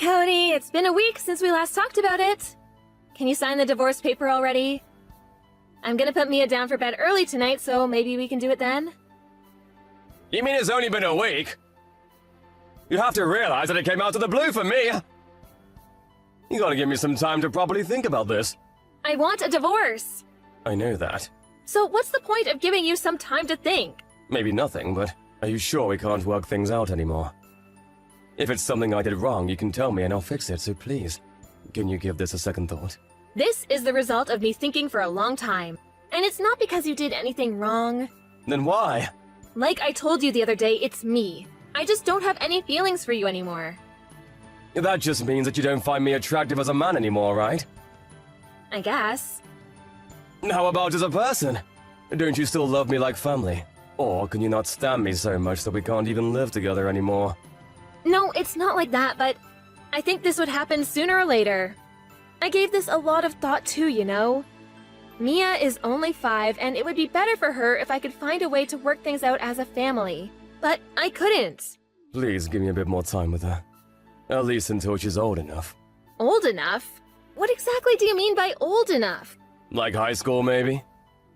Cody, it's been a week since we last talked about it. Can you sign the divorce paper already? I'm gonna put Mia down for bed early tonight, so maybe we can do it then? You mean it's only been a week? You have to realize that it came out of the blue for me. You gotta give me some time to properly think about this. I want a divorce. I know that. So what's the point of giving you some time to think? Maybe nothing, but are you sure we can't work things out anymore? If it's something I did wrong, you can tell me and I'll fix it, so please, can you give this a second thought? This is the result of me thinking for a long time. And it's not because you did anything wrong. Then why? Like I told you the other day, it's me. I just don't have any feelings for you anymore. That just means that you don't find me attractive as a man anymore, right? I guess. How about as a person? Don't you still love me like family? Or can you not stand me so much that we can't even live together anymore? No, it's not like that, but I think this would happen sooner or later. I gave this a lot of thought too, you know? Mia is only 5, and it would be better for her if I could find a way to work things out as a family. But I couldn't. Please give me a bit more time with her. At least until she's old enough. Old enough? What exactly do you mean by old enough? Like high school, maybe?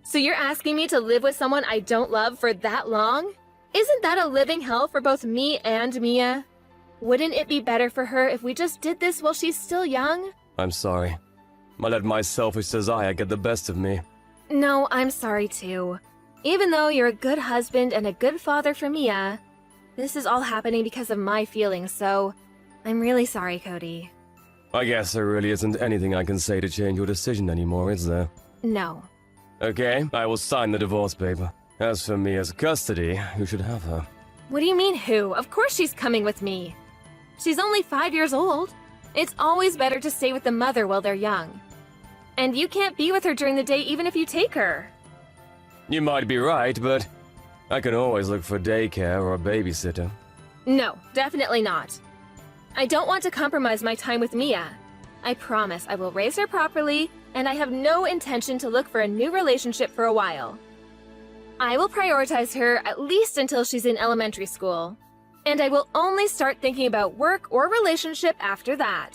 So you're asking me to live with someone I don't love for that long? Isn't that a living hell for both me and Mia? Wouldn't it be better for her if we just did this while she's still young? I'm sorry. I let my selfish desire get the best of me. No, I'm sorry too. Even though you're a good husband and a good father for Mia, this is all happening because of my feelings, so I'm really sorry, Cody. I guess there really isn't anything I can say to change your decision anymore, is there? No. Okay, I will sign the divorce paper. As for Mia's custody, who should have her? What do you mean who? Of course she's coming with me. She's only 5 years old. It's always better to stay with the mother while they're young. And you can't be with her during the day even if you take her. You might be right, but I can always look for daycare or a babysitter. No, definitely not. I don't want to compromise my time with Mia. I promise I will raise her properly, and I have no intention to look for a new relationship for a while. I will prioritize her at least until she's in elementary school. And I will only start thinking about work or relationship after that.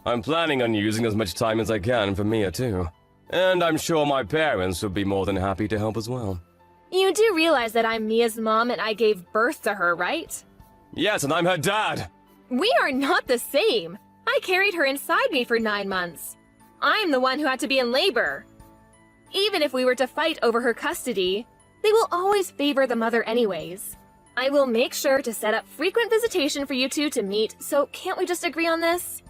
I'm planning on using as much time as I can for Mia too. And I'm sure my parents would be more than happy to help as well. You do realize that I'm Mia's mom and I gave birth to her, right? Yes, and I'm her dad! We are not the same. I carried her inside me for 9 months. I'm the one who had to be in labor. Even if we were to fight over her custody, they will always favor the mother anyways. I will make sure to set up frequent visitation for you two to meet, so can't we just agree on this?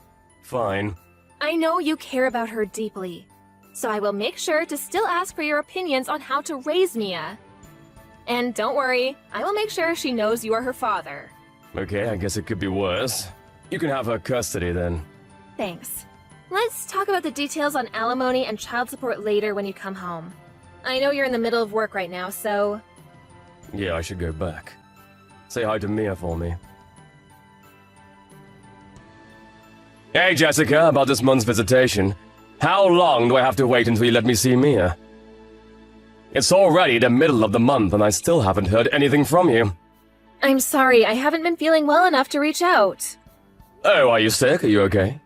Fine. I know you care about her deeply, so I will make sure to still ask for your opinions on how to raise Mia. And don't worry, I will make sure she knows you are her father. Okay, I guess it could be worse. You can have her custody then. Thanks. Let's talk about the details on alimony and child support later when you come home. I know you're in the middle of work right now, so... Yeah, I should go back. Say hi to Mia for me. Hey, Jessica, about this month's visitation. How long do I have to wait until you let me see Mia? It's already the middle of the month and I still haven't heard anything from you. I'm sorry, I haven't been feeling well enough to reach out. Oh, are you sick? Are you okay?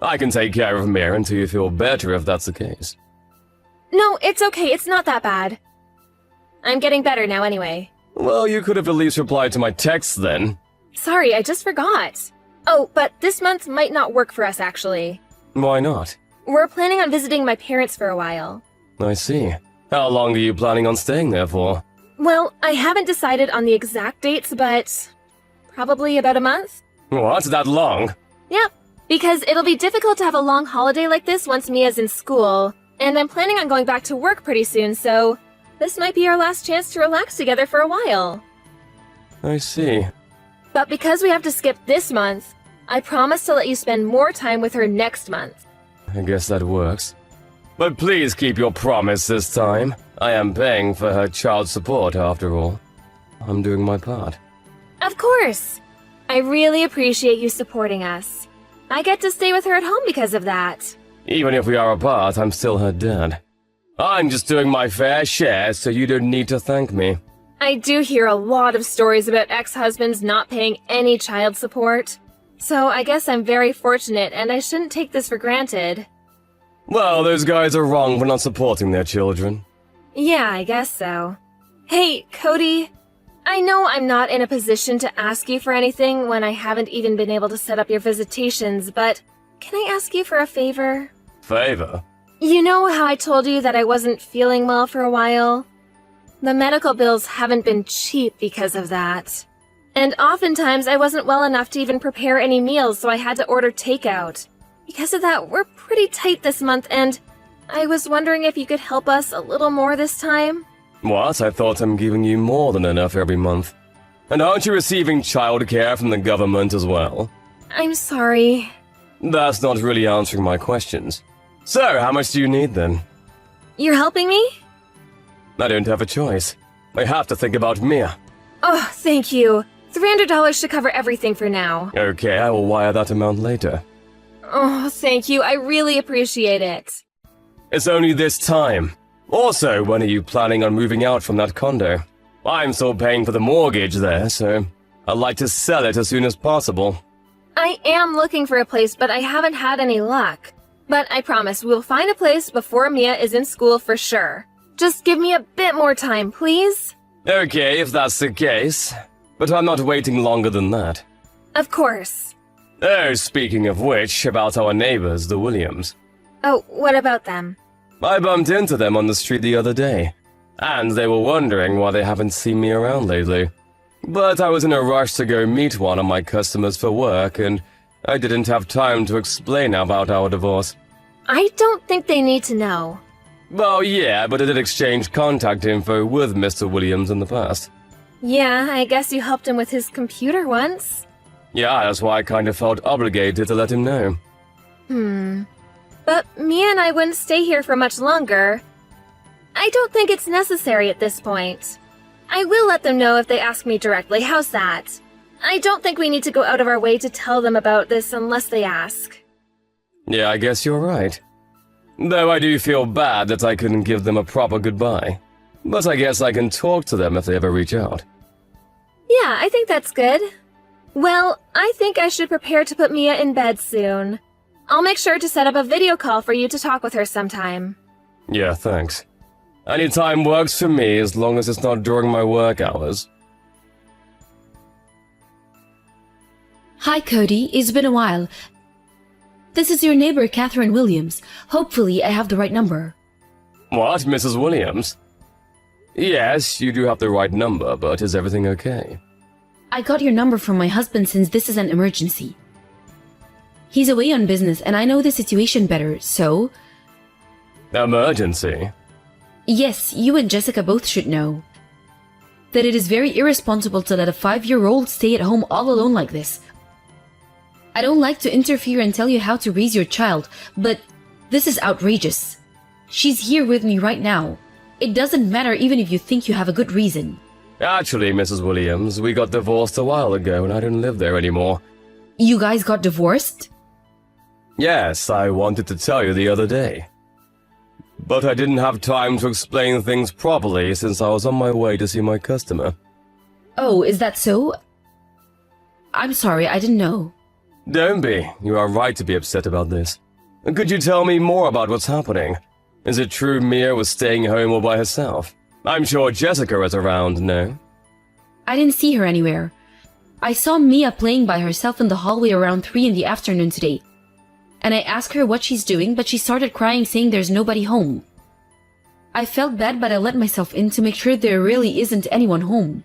I can take care of Mia until you feel better if that's the case. No, it's okay, it's not that bad. I'm getting better now anyway. Well, you could have at least replied to my texts then. Sorry, I just forgot. Oh, but this month might not work for us actually. Why not? We're planning on visiting my parents for a while. I see. How long are you planning on staying there for? Well, I haven't decided on the exact dates, but probably about a month. What? That long? Yep, because it'll be difficult to have a long holiday like this once Mia's in school, and I'm planning on going back to work pretty soon, so this might be our last chance to relax together for a while. I see. But because we have to skip this month, I promise to let you spend more time with her next month. I guess that works. But please keep your promise this time. I am paying for her child support after all. I'm doing my part. Of course! I really appreciate you supporting us. I get to stay with her at home because of that. Even if we are apart, I'm still her dad. I'm just doing my fair share, so you don't need to thank me. I do hear a lot of stories about ex-husbands not paying any child support. So I guess I'm very fortunate, and I shouldn't take this for granted. Well, those guys are wrong for not supporting their children. Yeah, I guess so. Hey, Cody, I know I'm not in a position to ask you for anything when I haven't even been able to set up your visitations, but can I ask you for a favor? Favor? You know how I told you that I wasn't feeling well for a while? The medical bills haven't been cheap because of that. And oftentimes I wasn't well enough to even prepare any meals, so I had to order takeout. Because of that, we're pretty tight this month, and I was wondering if you could help us a little more this time? What? I thought I'm giving you more than enough every month. And aren't you receiving childcare from the government as well? I'm sorry. That's not really answering my questions. So, how much do you need then? You're helping me? I don't have a choice. I have to think about Mia. Oh, thank you. $300 should cover everything for now. Okay, I will wire that amount later. Oh, thank you. I really appreciate it. It's only this time. Also, when are you planning on moving out from that condo? I'm still paying for the mortgage there, so I'd like to sell it as soon as possible. I am looking for a place, but I haven't had any luck. But I promise we'll find a place before Mia is in school for sure. Just give me a bit more time, please? Okay, if that's the case. But I'm not waiting longer than that. Of course. Oh, speaking of which, about our neighbors, the Williams. Oh, what about them? I bumped into them on the street the other day, and they were wondering why they haven't seen me around lately. But I was in a rush to go meet one of my customers for work, and I didn't have time to explain about our divorce. I don't think they need to know. Well, yeah, but I did exchange contact info with Mr. Williams in the past. Yeah, I guess you helped him with his computer once. Yeah, that's why I kind of felt obligated to let him know. But Mia and I wouldn't stay here for much longer. I don't think it's necessary at this point. I will let them know if they ask me directly. How's that? I don't think we need to go out of our way to tell them about this unless they ask. Yeah, I guess you're right. Though I do feel bad that I couldn't give them a proper goodbye. But I guess I can talk to them if they ever reach out. Yeah, I think that's good. Well, I think I should prepare to put Mia in bed soon. I'll make sure to set up a video call for you to talk with her sometime. Yeah, thanks. Any time works for me as long as it's not during my work hours. Hi, Cody. It's been a while. This is your neighbor, Catherine Williams. Hopefully, I have the right number. What, Mrs. Williams? Yes, you do have the right number, but is everything okay? I got your number from my husband since this is an emergency. He's away on business and I know the situation better, so... Emergency? Yes, you and Jessica both should know. That it is very irresponsible to let a 5-year-old stay at home all alone like this. I don't like to interfere and tell you how to raise your child, but this is outrageous. She's here with me right now. It doesn't matter even if you think you have a good reason. Actually, Mrs. Williams, we got divorced a while ago and I don't live there anymore. You guys got divorced? Yes, I wanted to tell you the other day. But I didn't have time to explain things properly since I was on my way to see my customer. Oh, is that so? I'm sorry, I didn't know. Don't be. You are right to be upset about this. Could you tell me more about what's happening? Is it true Mia was staying home all by herself? I'm sure Jessica is around, no? I didn't see her anywhere. I saw Mia playing by herself in the hallway around 3 in the afternoon today. And I asked her what she's doing, but she started crying saying there's nobody home. I felt bad, but I let myself in to make sure there really isn't anyone home.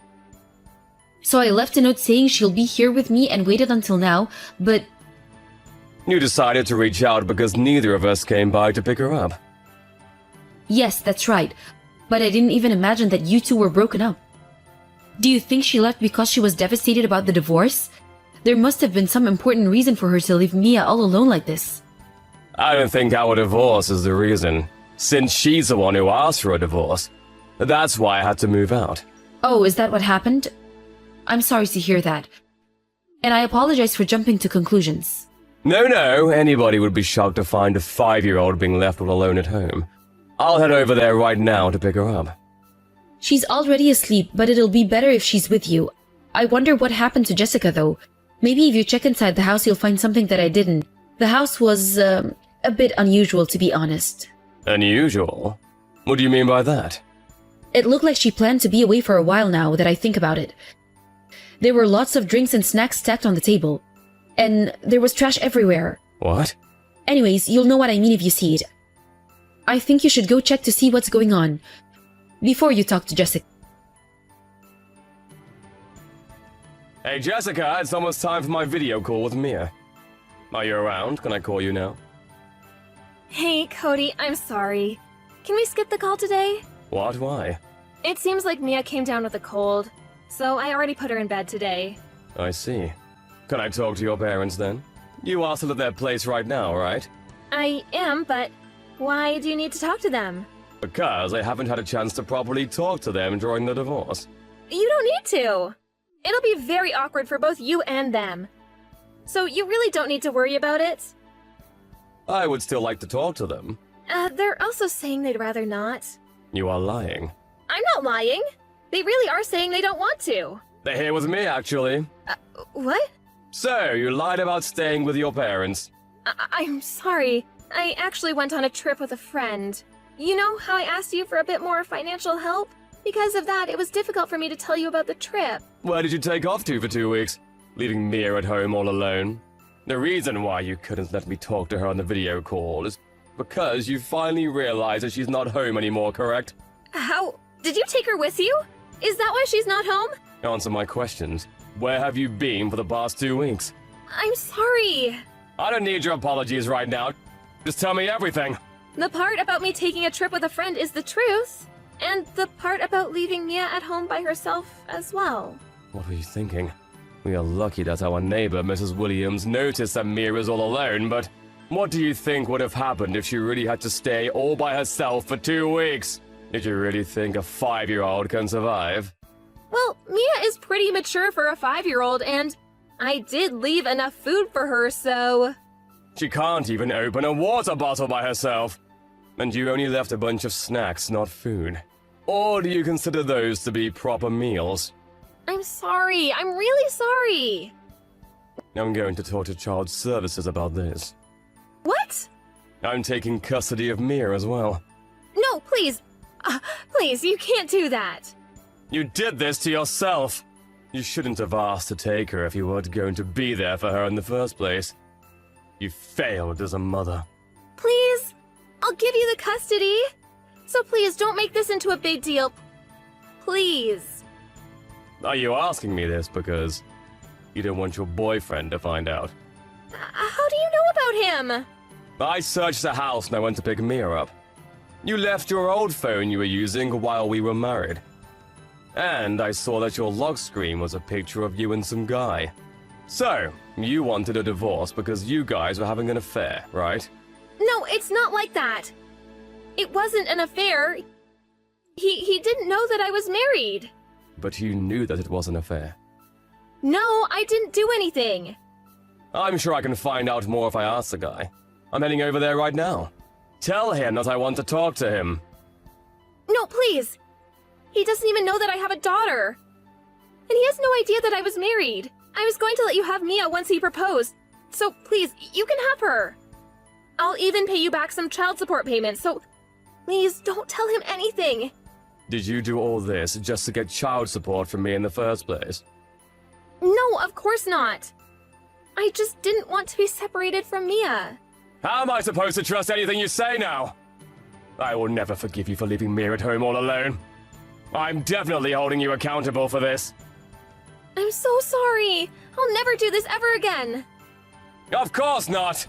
So I left a note saying she'll be here with me and waited until now, but... You decided to reach out because neither of us came by to pick her up. Yes, that's right. But I didn't even imagine that you two were broken up. Do you think she left because she was devastated about the divorce? There must have been some important reason for her to leave Mia all alone like this. I don't think our divorce is the reason, since she's the one who asked for a divorce. That's why I had to move out. Oh, is that what happened? I'm sorry to hear that. And I apologize for jumping to conclusions. No, anybody would be shocked to find a 5-year-old being left all alone at home. I'll head over there right now to pick her up. She's already asleep, but it'll be better if she's with you. I wonder what happened to Jessica, though. Maybe if you check inside the house, you'll find something that I didn't. The house was, a bit unusual, to be honest. Unusual? What do you mean by that? It looked like she planned to be away for a while now that I think about it. There were lots of drinks and snacks stacked on the table. And there was trash everywhere. What? Anyways, you'll know what I mean if you see it. I think you should go check to see what's going on before you talk to Jessica. Hey Jessica, it's almost time for my video call with Mia. Are you around? Can I call you now? Hey, Cody, I'm sorry. Can we skip the call today? What? Why? It seems like Mia came down with a cold, so I already put her in bed today. I see. Can I talk to your parents then? You are still at their place right now, right? I am, but why do you need to talk to them? Because I haven't had a chance to properly talk to them during the divorce. You don't need to. It'll be very awkward for both you and them. So you really don't need to worry about it. I would still like to talk to them. They're also saying they'd rather not. You are lying. I'm not lying. They really are saying they don't want to. They're here with me, actually. What? So, you lied about staying with your parents. I'm sorry. I actually went on a trip with a friend. You know how I asked you for a bit more financial help? Because of that, it was difficult for me to tell you about the trip. Where did you take off to for 2 weeks? Leaving Mia at home all alone? The reason why you couldn't let me talk to her on the video call is because you finally realized that she's not home anymore, correct? How? Did you take her with you? Is that why she's not home? Answer my questions. Where have you been for the past 2 weeks? I'm sorry. I don't need your apologies right now. Just tell me everything. The part about me taking a trip with a friend is the truth. And the part about leaving Mia at home by herself as well. What were you thinking? We are lucky that our neighbor, Mrs. Williams, noticed that Mia is all alone, but what do you think would have happened if she really had to stay all by herself for 2 weeks? Did you really think a 5-year-old can survive? Well, Mia is pretty mature for a 5-year-old, and I did leave enough food for her, so... She can't even open a water bottle by herself. And you only left a bunch of snacks, not food. Or do you consider those to be proper meals? I'm sorry. I'm really sorry. I'm going to talk to Child Services about this. What? I'm taking custody of Mia as well. No, please. Please, you can't do that. You did this to yourself. You shouldn't have asked to take her if you weren't going to be there for her in the first place. You failed as a mother. Please, I'll give you the custody. So please don't make this into a big deal. Please. Are you asking me this because you don't want your boyfriend to find out? How do you know about him? I searched the house and I went to pick Mia up. You left your old phone you were using while we were married. And I saw that your lock screen was a picture of you and some guy. So, you wanted a divorce because you guys were having an affair, right? No, it's not like that. It wasn't an affair. He didn't know that I was married. But you knew that it was an affair. No, I didn't do anything. I'm sure I can find out more if I ask the guy. I'm heading over there right now. Tell him that I want to talk to him. No, please. He doesn't even know that I have a daughter. And he has no idea that I was married. I was going to let you have Mia once he proposed. So please, you can have her. I'll even pay you back some child support payments, so please don't tell him anything. Did you do all this just to get child support from me in the first place? No, of course not. I just didn't want to be separated from Mia. How am I supposed to trust anything you say now? I will never forgive you for leaving Mia at home all alone. I'm definitely holding you accountable for this. I'm so sorry. I'll never do this ever again. Of course not!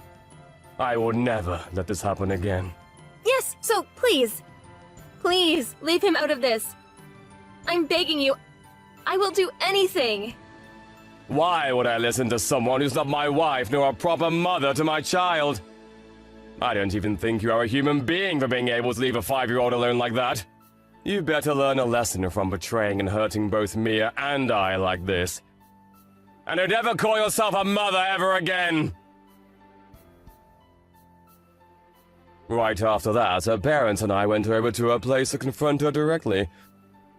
I will never let this happen again. Yes, so please, please leave him out of this. I'm begging you. I will do anything. Why would I listen to someone who's not my wife nor a proper mother to my child? I don't even think you are a human being for being able to leave a 5-year-old alone like that. You better learn a lesson from betraying and hurting both Mia and I like this. And don't ever call yourself a mother ever again! Right after that, her parents and I went over to her place to confront her directly.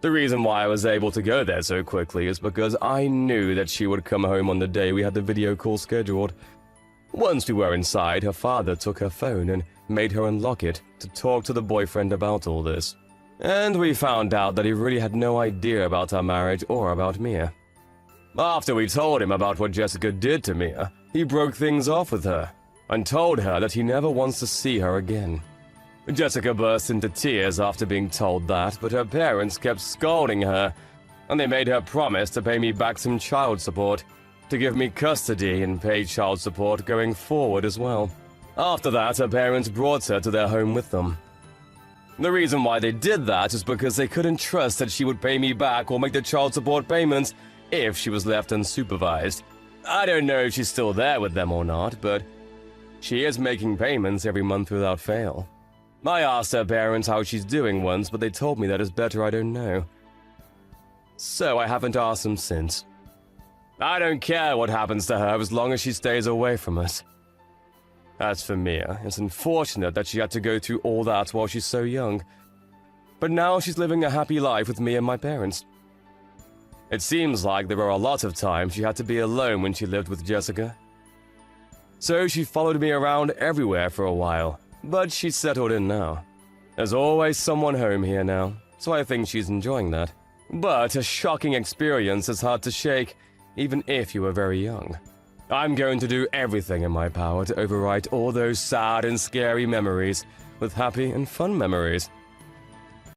The reason why I was able to go there so quickly is because I knew that she would come home on the day we had the video call scheduled. Once we were inside, her father took her phone and made her unlock it to talk to the boyfriend about all this. And we found out that he really had no idea about our marriage or about Mia. After we told him about what Jessica did to Mia, he broke things off with her and told her that he never wants to see her again. Jessica burst into tears after being told that, but her parents kept scolding her, and they made her promise to pay me back some child support, to give me custody and paid child support going forward as well. After that, her parents brought her to their home with them. The reason why they did that is because they couldn't trust that she would pay me back or make the child support payments if she was left unsupervised. I don't know if she's still there with them or not, but she is making payments every month without fail. I asked her parents how she's doing once, but they told me that it's better I don't know. So I haven't asked them since. I don't care what happens to her as long as she stays away from us. As for Mia, it's unfortunate that she had to go through all that while she's so young. But now she's living a happy life with me and my parents. It seems like there were a lot of times she had to be alone when she lived with Jessica. So she followed me around everywhere for a while, but she's settled in now. There's always someone home here now, so I think she's enjoying that. But a shocking experience is hard to shake, even if you were very young. I'm going to do everything in my power to overwrite all those sad and scary memories with happy and fun memories.